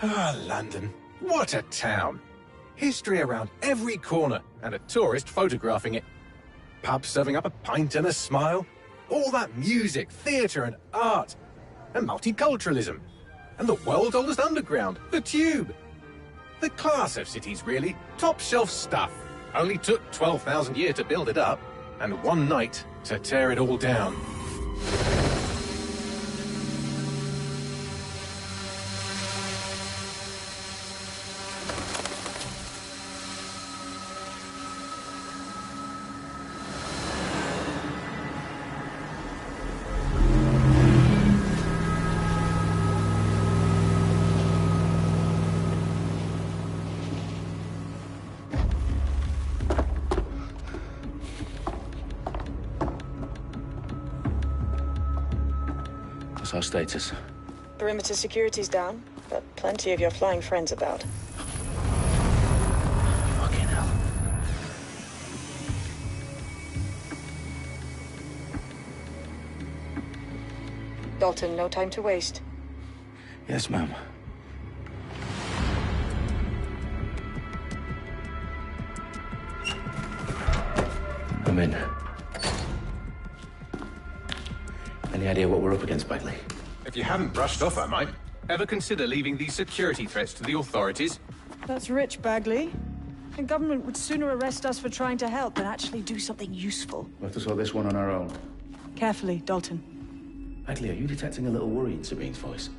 Ah, London. What a town. History around every corner and a tourist photographing it. Pubs serving up a pint and a smile. All that music, theatre and art. And multiculturalism. And the world's oldest underground, the Tube. The class of cities, really. Top shelf stuff. Only took 12,000 years to build it up. And one night to tear it all down. What's our status? Perimeter security's down, but plenty of your flying friends about. Fucking hell. Dalton, no time to waste. Yes, ma'am. I'm in. Any idea what we're up against, Bagley? If you haven't brushed off, I might. Ever consider leaving these security threats to the authorities? That's rich, Bagley. The government would sooner arrest us for trying to help than actually do something useful. We'll have to sort this one on our own. Carefully, Dalton. Bagley, are you detecting a little worry in Sabine's voice?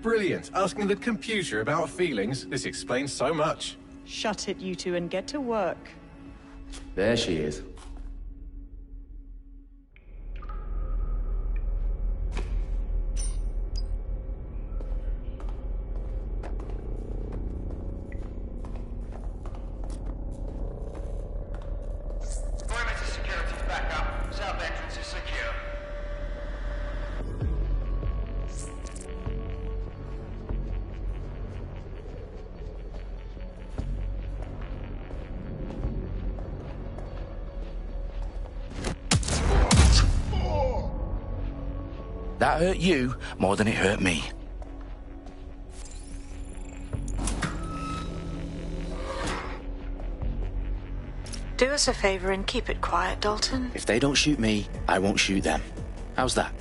Brilliant. Asking the computer about feelings. This explains so much. Shut it, you two, and get to work. There she is. That hurt you more than it hurt me. Do us a favor and keep it quiet, Dalton. If they don't shoot me, I won't shoot them. How's that?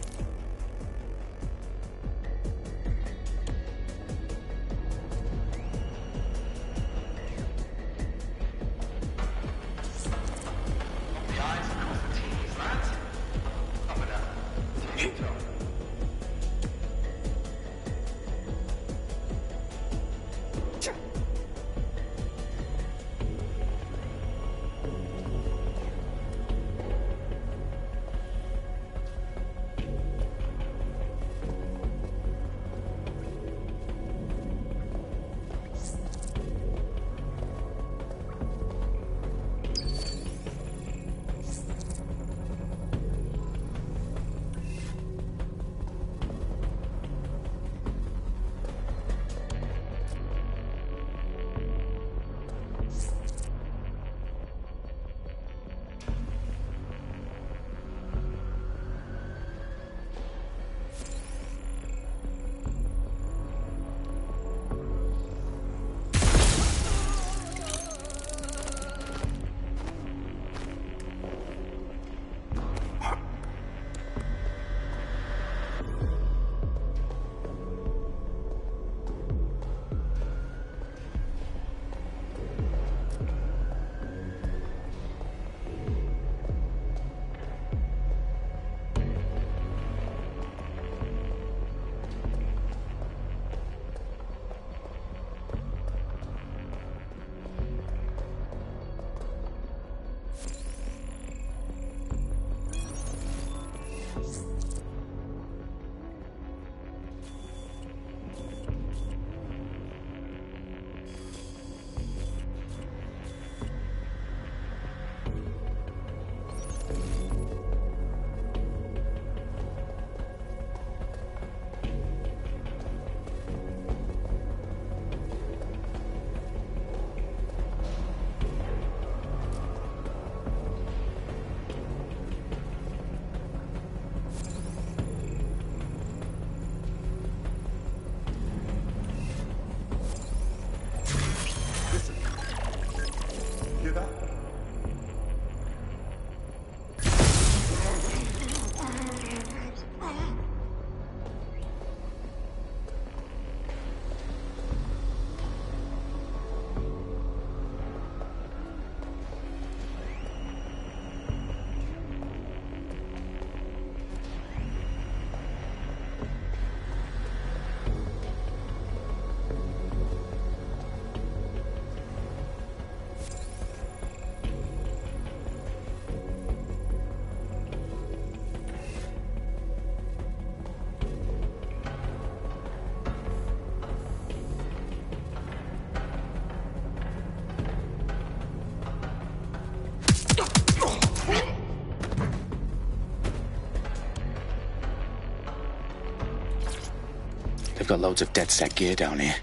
got loads of DedSec gear down here.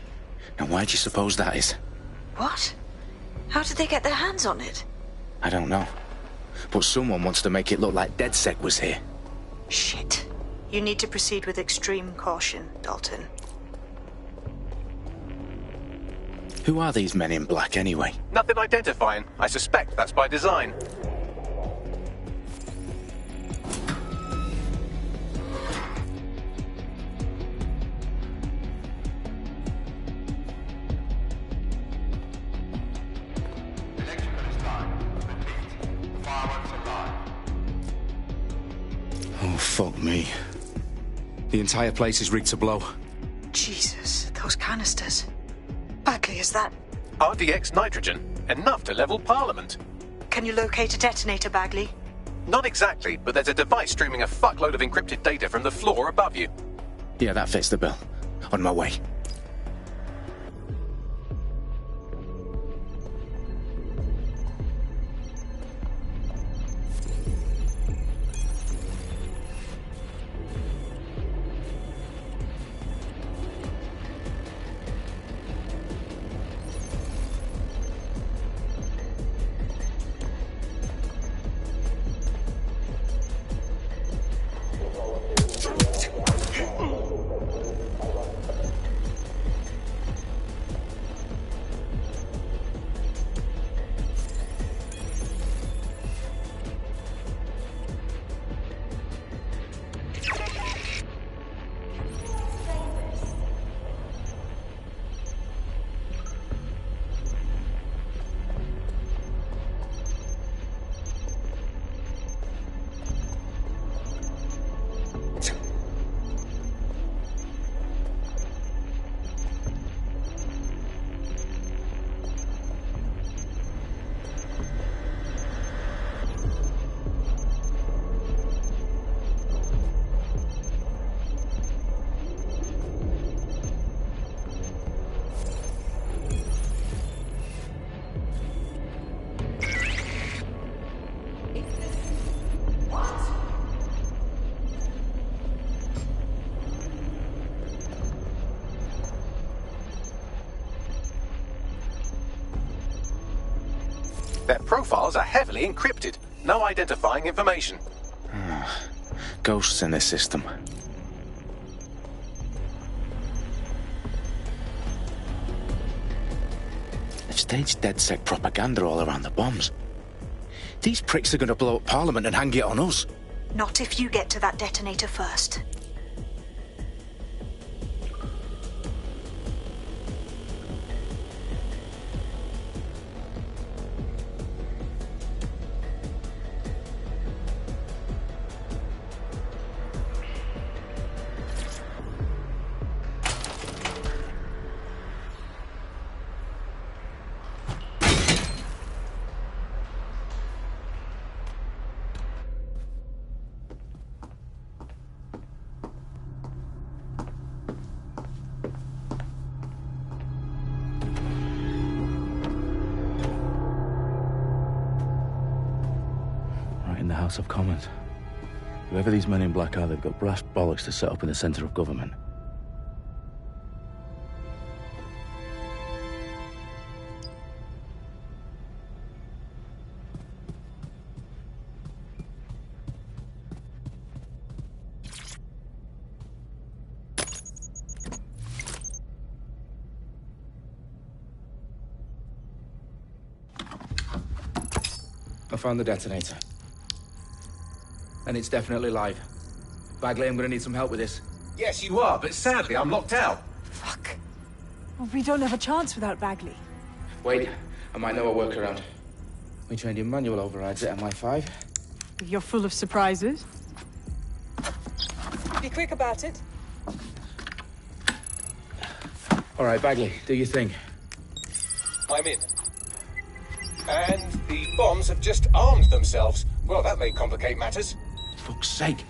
Now, why do you suppose that is? What? How did they get their hands on it? I don't know. But someone wants to make it look like DedSec was here. Shit. You need to proceed with extreme caution, Dalton. Who are these men in black, anyway? Nothing identifying. I suspect that's by design. Oh, fuck me. The entire place is rigged to blow. Jesus, those canisters. Bagley, is that... RDX nitrogen. Enough to level Parliament. Can you locate a detonator, Bagley? Not exactly, but there's a device streaming a fuckload of encrypted data from the floor above you. Yeah, that fits the bill. On my way. Their profiles are heavily encrypted. No identifying information. Ghosts in this system. They've staged DedSec propaganda all around the bombs. These pricks are going to blow up Parliament and hang it on us. Not if you get to that detonator first. In the House of Commons. Whoever these men in black are, they've got brass bollocks to set up in the centre of government. I found the detonator. And it's definitely live. Bagley, I'm gonna need some help with this. Yes, you are, but sadly I'm locked out. Fuck. Well, we don't have a chance without Bagley. Wait, I might know a workaround. We trained in manual overrides at MI5. You're full of surprises. Be quick about it. All right, Bagley, do your thing. I'm in. And the bombs have just armed themselves. Well, that may complicate matters. Fuck's sake.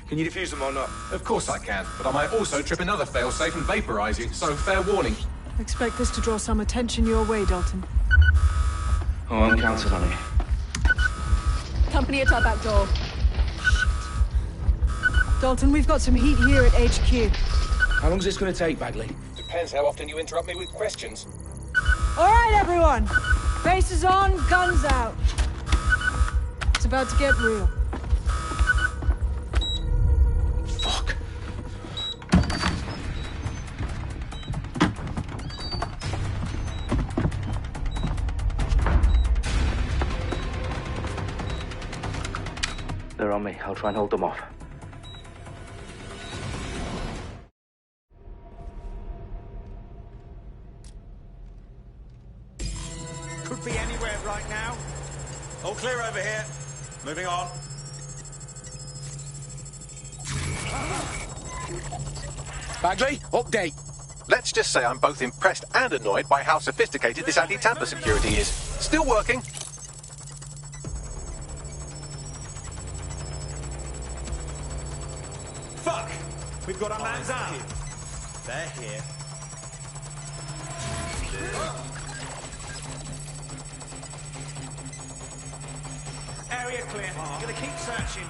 Can you defuse them or not? Of course I can, but I might also trip another failsafe and vaporize you, so fair warning. Expect this to draw some attention your way, Dalton. Oh, I'm counting on it. Company at our back door. Shit. Dalton, we've got some heat here at HQ. How long is this going to take, Bagley? Depends how often you interrupt me with questions. All right, everyone. Faces on, guns out. It's about to get real. Fuck. They're on me. I'll try and hold them off. Could be anywhere right now. All clear over here. Moving on. Bagley, update. Let's just say I'm both impressed and annoyed by how sophisticated this anti-tamper security is. Still working. Fuck! We've got our mans out. They're here. Area clear. Gonna keep searching.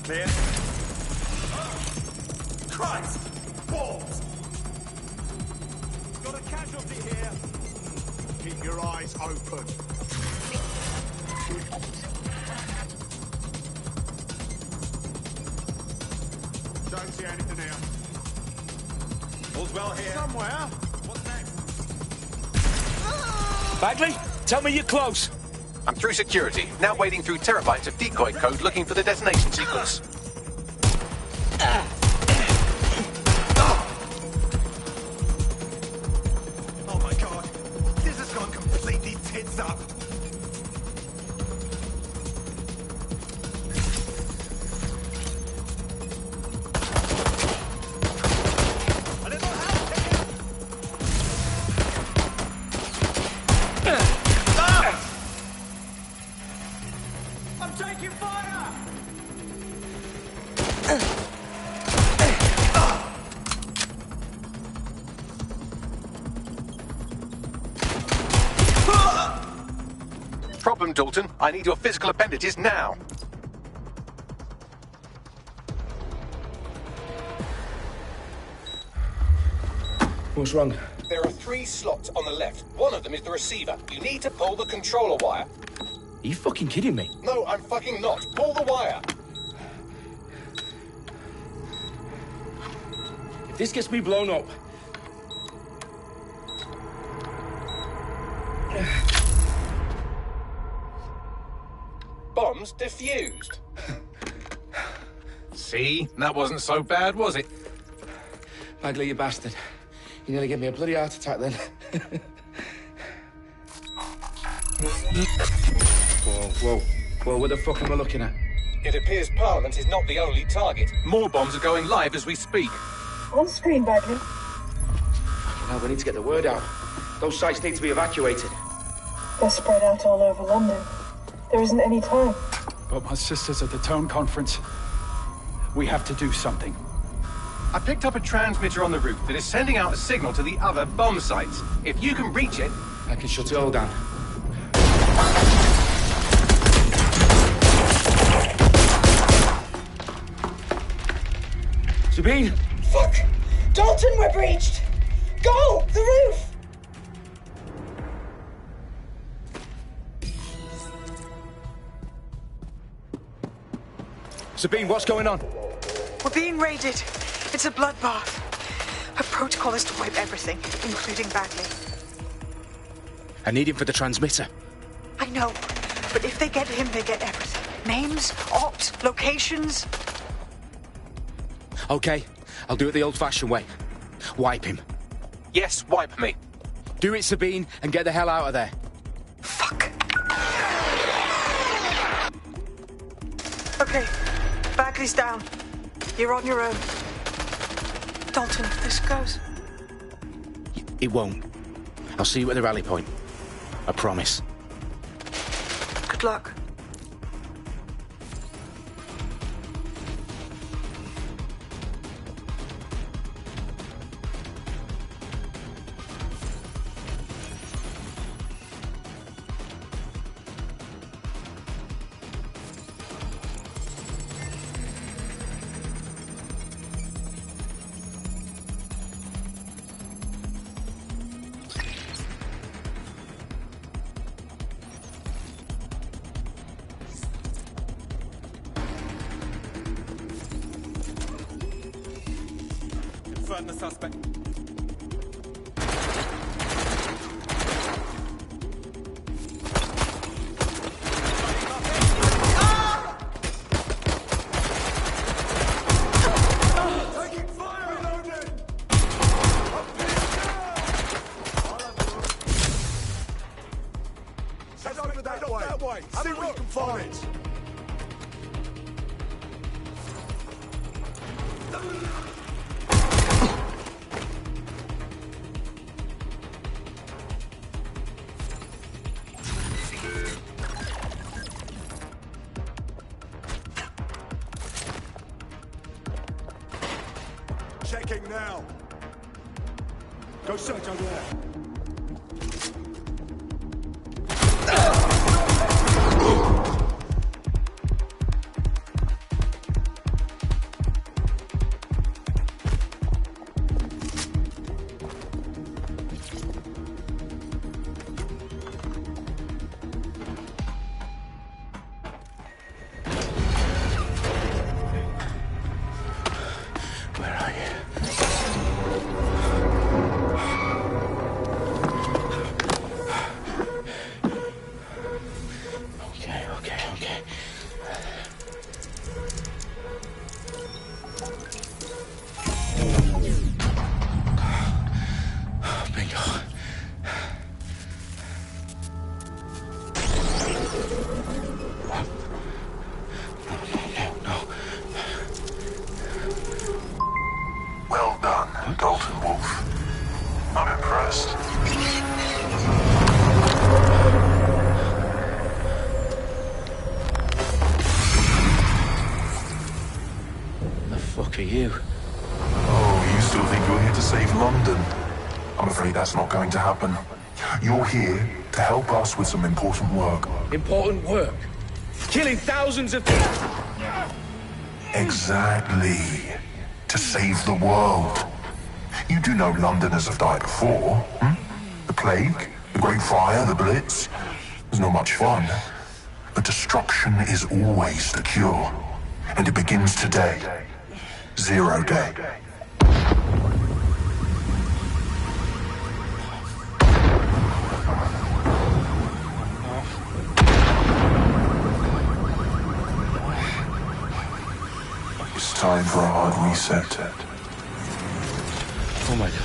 Clear. Christ! Balls! Got a casualty here. Keep your eyes open. Don't see anything here. All's well here. Somewhere. What's next? Bagley, tell me you're close. I'm through security, now wading through terabytes of decoy code looking for the detonation sequence. Oh my god. This has gone completely tits up. A little help here. I'm taking fire! Problem, Dalton. I need your physical appendages now. What's wrong? There are 3 slots on the left. One of them is the receiver. You need to pull the controller wire. Are you fucking kidding me? No, I'm fucking not. Pull the wire. If this gets me blown up... Bombs defused. See? That wasn't so bad, was it? Bagley, you bastard. You nearly gave me a bloody heart attack then. Whoa, what the fuck am I looking at? It appears Parliament is not the only target. More bombs are going live as we speak. On screen, Bagley. Now we need to get the word out. Those sites need to be evacuated. They're spread out all over London. There isn't any time. But my sister's at the town conference. We have to do something. I picked up a transmitter on the roof that is sending out a signal to the other bomb sites. If you can reach it... I can shut it all down. Sabine! Fuck! Dalton, we're breached! Go! The roof! Sabine, what's going on? We're being raided. It's a bloodbath. Her protocol is to wipe everything, including Bagley. I need him for the transmitter. I know, but if they get him, they get everything. Names, ops, locations. Okay, I'll do it the old-fashioned way. Wipe him. Yes, wipe me. Do it, Sabine, and get the hell out of there. Fuck. Okay, Bagley's down. You're on your own. Dalton, if this goes... It won't. I'll see you at the rally point. I promise. Good luck. confirmed the suspect. Taking fire! Reloading! Head over that way. See what you can find. Checking now. Go search over there. Okay. Bingo. No. Well done, Dalton Wolf. I'm impressed. The fuck are you? Oh, you still think you're here to save London? I'm afraid that's not going to happen. You're here to help us with some important work. Important work. Killing thousands of people. Exactly. To save the world. You do know Londoners have died before, hmm? The plague, the Great Fire, the Blitz. It's not much fun. But destruction is always the cure. And it begins today. 0 day. It's time for a hard reset. Oh my god.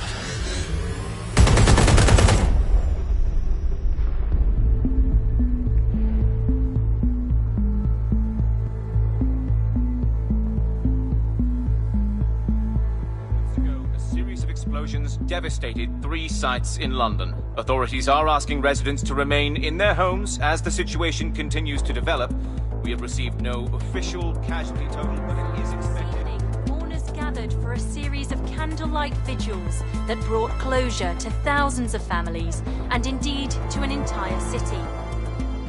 Explosions devastated 3 sites in London. Authorities are asking residents to remain in their homes as the situation continues to develop. We have received no official casualty total, but it is expected. Mourners gathered for a series of candlelight vigils that brought closure to thousands of families and indeed to an entire city.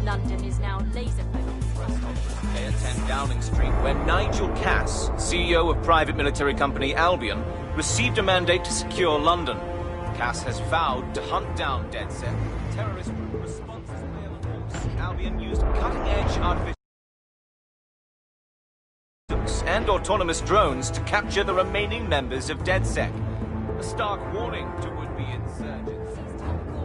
London is now laser-focused. They attend Downing Street, where Nigel Cass, CEO of private military company Albion, received a mandate to secure London. Cass has vowed to hunt down DedSec. Terrorist responses Albion used cutting-edge artificial and autonomous drones to capture the remaining members of DedSec. A stark warning to would-be insurgents.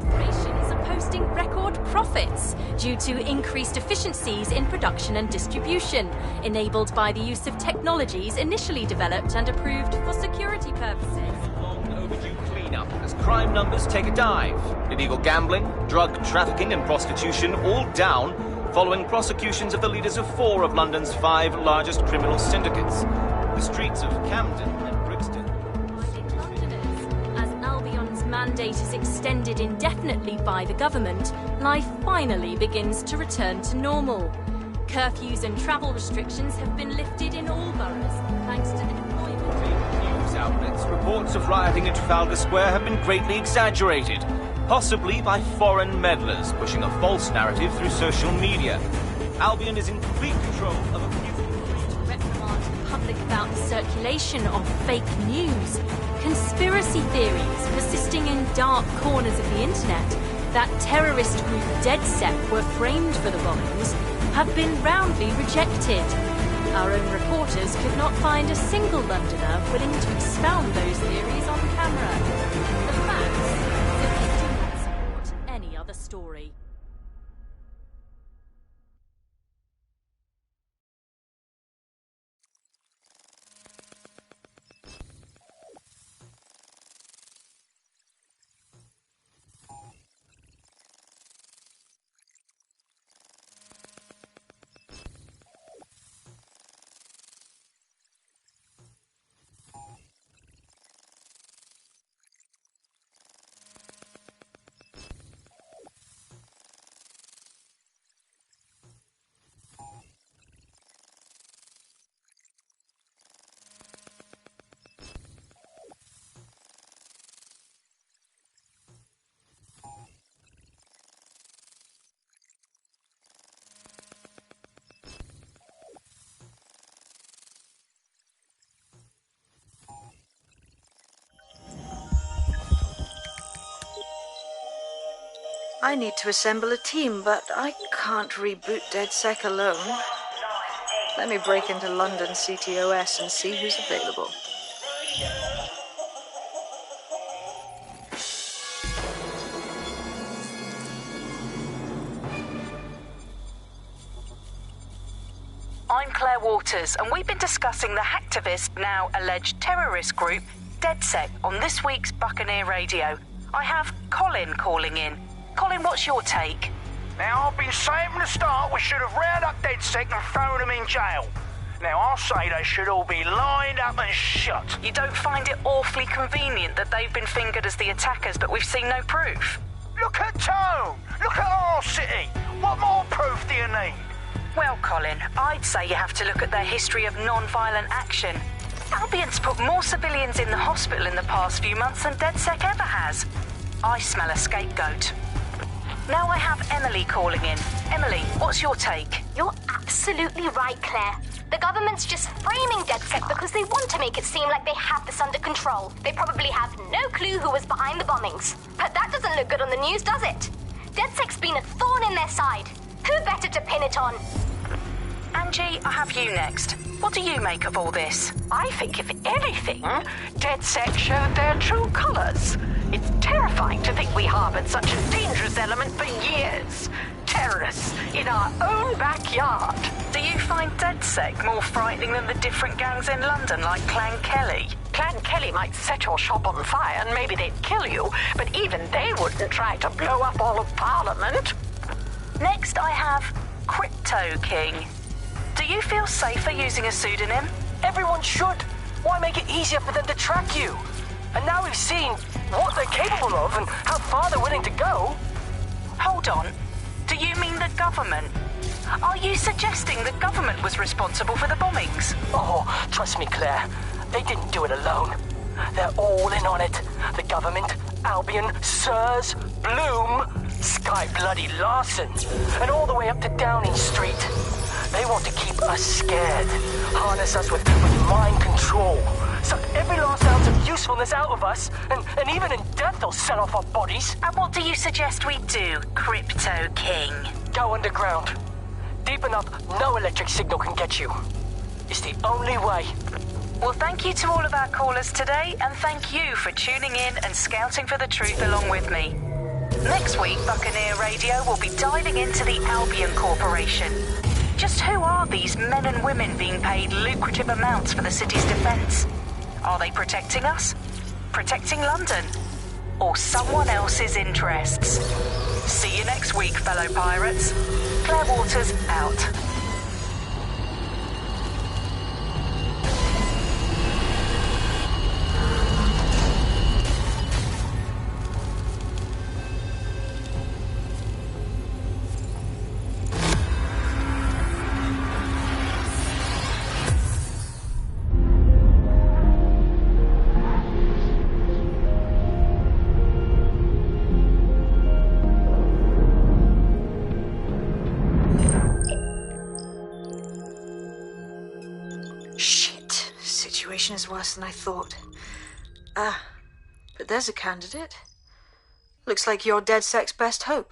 Corporations are posting record profits due to increased efficiencies in production and distribution, enabled by the use of technologies initially developed and approved for security purposes. Long overdue cleanup as crime numbers take a dive. Illegal gambling, drug trafficking and prostitution all down following prosecutions of the leaders of 4 of London's 5 largest criminal syndicates. The streets of Camden and Brixton. As Albion's mandate is extended indefinitely by the government, life finally begins to return to normal. Curfews and travel restrictions have been lifted in all boroughs, thanks to the deployment. News outlets, reports of rioting in Trafalgar Square have been greatly exaggerated, possibly by foreign meddlers pushing a false narrative through social media. Albion is in complete control of a few... To reprimand the public about the circulation of fake news, conspiracy theories persisting in dark corners of the internet that terrorist group DedSec were framed for the bombings have been roundly rejected. Our own reporters could not find a single Londoner willing to expound those theories I need to assemble a team, but I can't reboot DedSec alone. Let me break into London CTOS and see who's available. I'm Claire Waters, and we've been discussing the hacktivist, now alleged terrorist group, DedSec, on this week's Buccaneer Radio. I have Colin calling in. Colin, what's your take? Now, I've been saying from the start we should have rounded up DedSec and thrown them in jail. Now, I'll say they should all be lined up and shot. You don't find it awfully convenient that they've been fingered as the attackers, but we've seen no proof? Look at Tone! Look at our city! What more proof do you need? Well, Colin, I'd say you have to look at their history of non-violent action. Albion's put more civilians in the hospital in the past few months than DedSec ever has. I smell a scapegoat. Now I have Emily calling in. Emily, what's your take? You're absolutely right, Claire. The government's just framing DedSec because they want to make it seem like they have this under control. They probably have no clue who was behind the bombings. But that doesn't look good on the news, does it? DedSec's been a thorn in their side. Who better to pin it on? Angie, I have you next. What do you make of all this? I think, if anything, DedSec showed their true colours. It's terrifying to think we harboured such a dangerous element for years. Terrorists in our own backyard. Do you find DedSec more frightening than the different gangs in London, like Clan Kelly? Clan Kelly might set your shop on fire and maybe they'd kill you, but even they wouldn't try to blow up all of Parliament. Next, I have Crypto King. Do you feel safer using a pseudonym? Everyone should. Why make it easier for them to track you? And now we've seen what they're capable of and how far they're willing to go. Hold on. Do you mean the government? Are you suggesting the government was responsible for the bombings? Oh, trust me, Claire. They didn't do it alone. They're all in on it. The government, Albion, Sirs, Bloom, Sky Bloody Larson, and all the way up to Downing Street. They want to keep us scared, harness us with mind control, suck every last ounce of usefulness out of us, and even in death they'll set off our bodies. And what do you suggest we do, Crypto King? Go underground. Deep enough, no electric signal can get you. It's the only way. Well, thank you to all of our callers today, and thank you for tuning in and scouting for the truth along with me. Next week, Buccaneer Radio will be diving into the Albion Corporation. Just who are these men and women being paid lucrative amounts for the city's defence? Are they protecting us? Protecting London? Or someone else's interests? See you next week, fellow pirates. Claire Waters, out. Is worse than I thought. But there's a candidate. Looks like you're DedSec's best hope.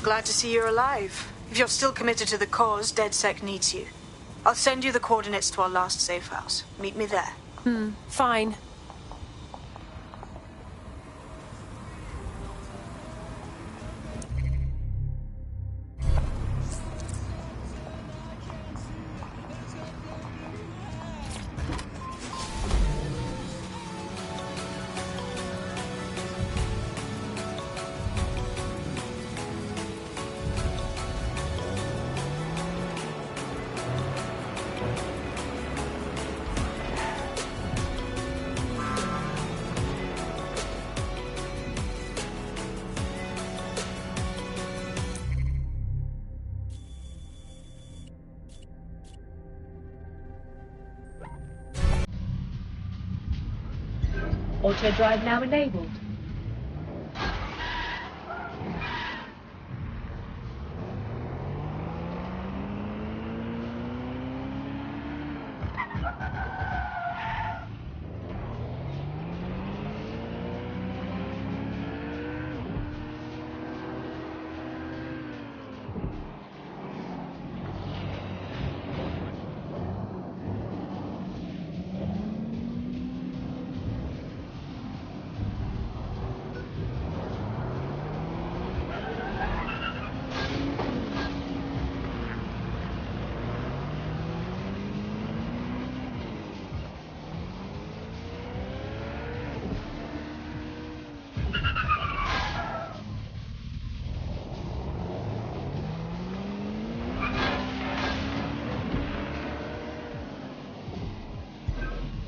Glad to see you're alive. If you're still committed to the cause, DedSec needs you. I'll send you the coordinates to our last safe house. Meet me there. Fine. Auto drive now enabled.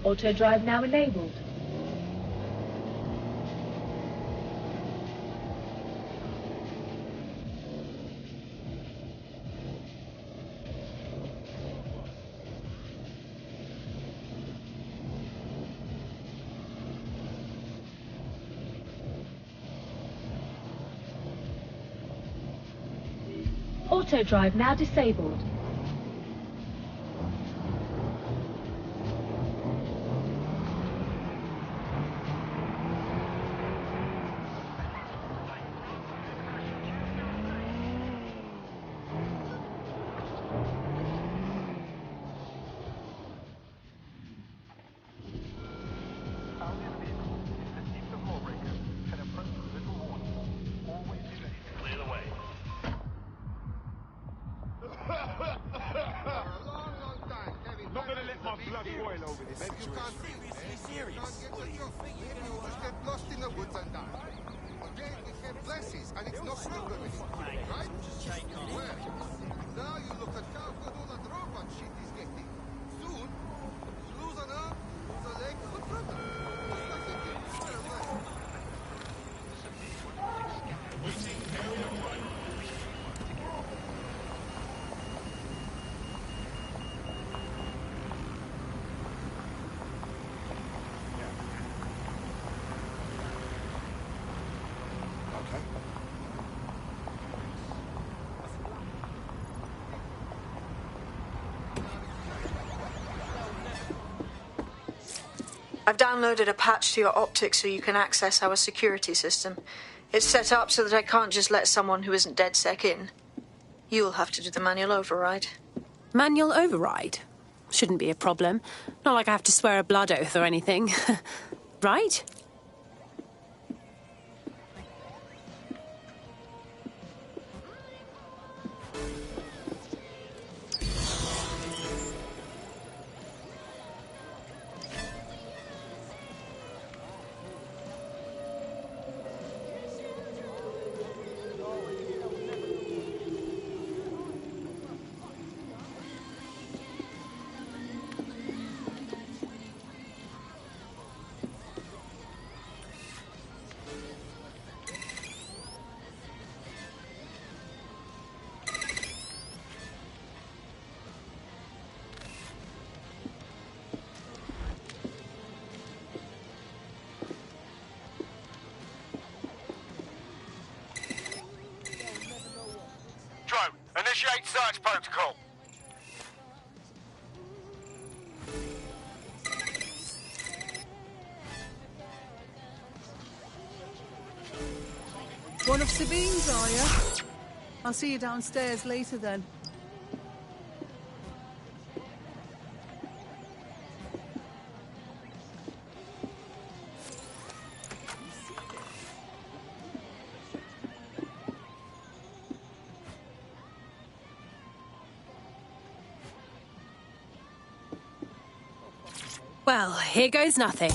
Auto drive now enabled. Auto drive now disabled. I've downloaded a patch to your optics so you can access our security system. It's set up so that I can't just let someone who isn't DedSec in. You'll have to do the manual override. Manual override? Shouldn't be a problem. Not like I have to swear a blood oath or anything. Right? Initiate search protocol. One of Sabine's, are you? I'll see you downstairs later then. Well, here goes nothing.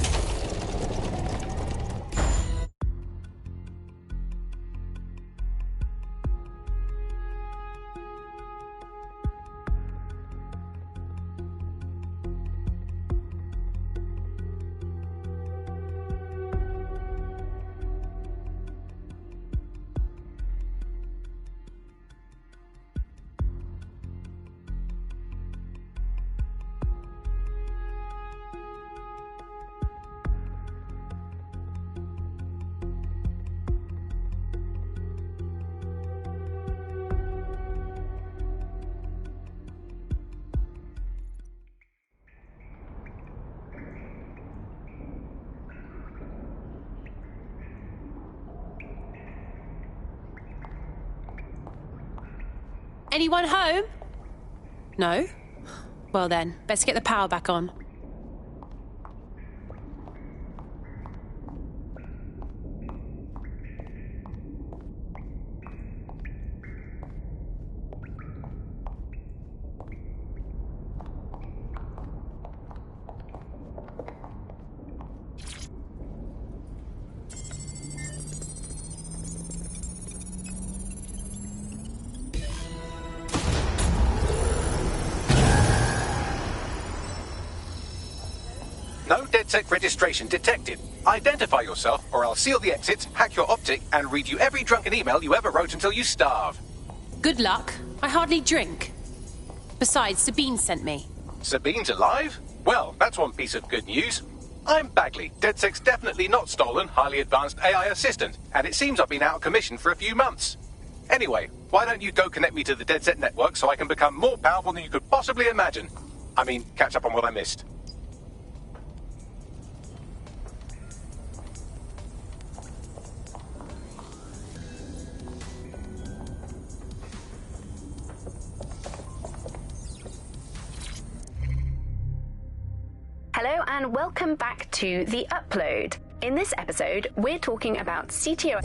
Anyone home? No? Well then, best get the power back on. No DedSec registration detected. Identify yourself, or I'll seal the exits, hack your optic, and read you every drunken email you ever wrote until you starve. Good luck. I hardly drink. Besides, Sabine sent me. Sabine's alive? Well, that's one piece of good news. I'm Bagley, DedSec's definitely not stolen, highly advanced AI assistant, and it seems I've been out of commission for a few months. Anyway, why don't you go connect me to the DedSec network so I can become more powerful than you could possibly imagine? I mean, catch up on what I missed. Hello and welcome back to The Upload. In this episode, we're talking about CTO...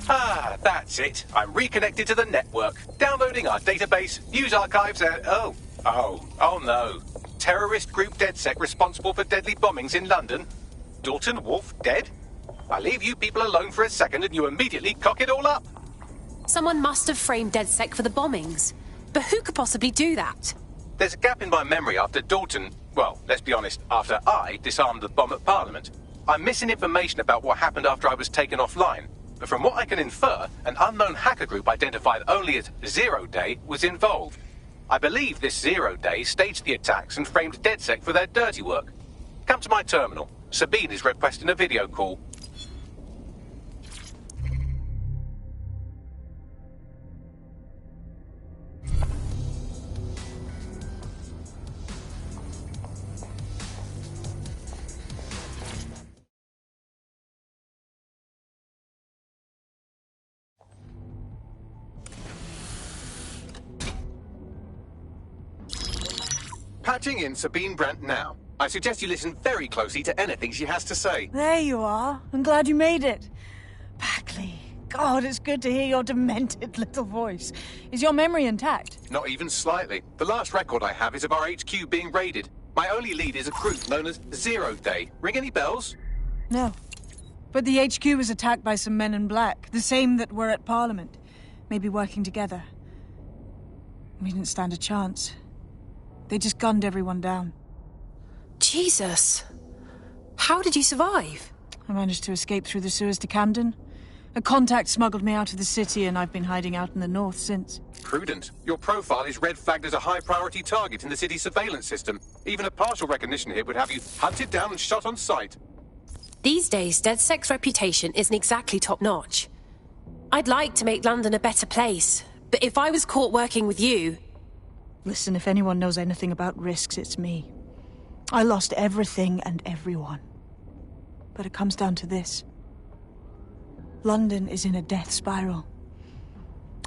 Ah, that's it. I'm reconnected to the network, downloading our database, news archives, and... Oh no. Terrorist group DedSec responsible for deadly bombings in London? Dalton Wolf dead? I leave you people alone for a second and you immediately cock it all up. Someone must have framed DedSec for the bombings. But who could possibly do that? There's a gap in my memory after Dalton... Well, let's be honest, after I disarmed the bomb at Parliament. I'm missing information about what happened after I was taken offline. But from what I can infer, an unknown hacker group identified only as Zero Day was involved. I believe this Zero Day staged the attacks and framed DedSec for their dirty work. Come to my terminal. Sabine is requesting a video call. Patching in Sabine Brandt now. I suggest you listen very closely to anything she has to say. There you are. I'm glad you made it. Bagley. God, it's good to hear your demented little voice. Is your memory intact? Not even slightly. The last record I have is of our HQ being raided. My only lead is a group known as Zero Day. Ring any bells? No. But the HQ was attacked by some men in black, the same that were at Parliament. Maybe working together. We didn't stand a chance. They just gunned everyone down. Jesus. How did you survive? I managed to escape through the sewers to Camden. A contact smuggled me out of the city and I've been hiding out in the north since. Prudent. Your profile is red flagged as a high-priority target in the city's surveillance system. Even a partial recognition hit would have you hunted down and shot on sight. These days, DedSec's reputation isn't exactly top-notch. I'd like to make London a better place, but if I was caught working with you... Listen, if anyone knows anything about risks, it's me. I lost everything and everyone. But it comes down to this. London is in a death spiral.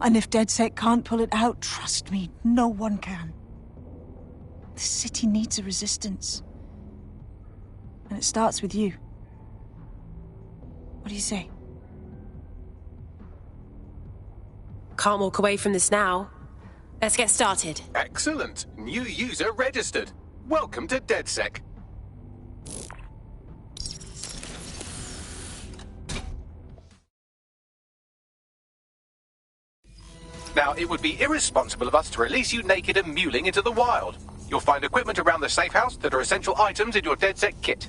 And if DedSec can't pull it out, trust me, no one can. The city needs a resistance. And it starts with you. What do you say? Can't walk away from this now. Let's get started. Excellent. New user registered. Welcome to DedSec. Now, it would be irresponsible of us to release you naked and mewling into the wild. You'll find equipment around the safe house that are essential items in your DedSec kit.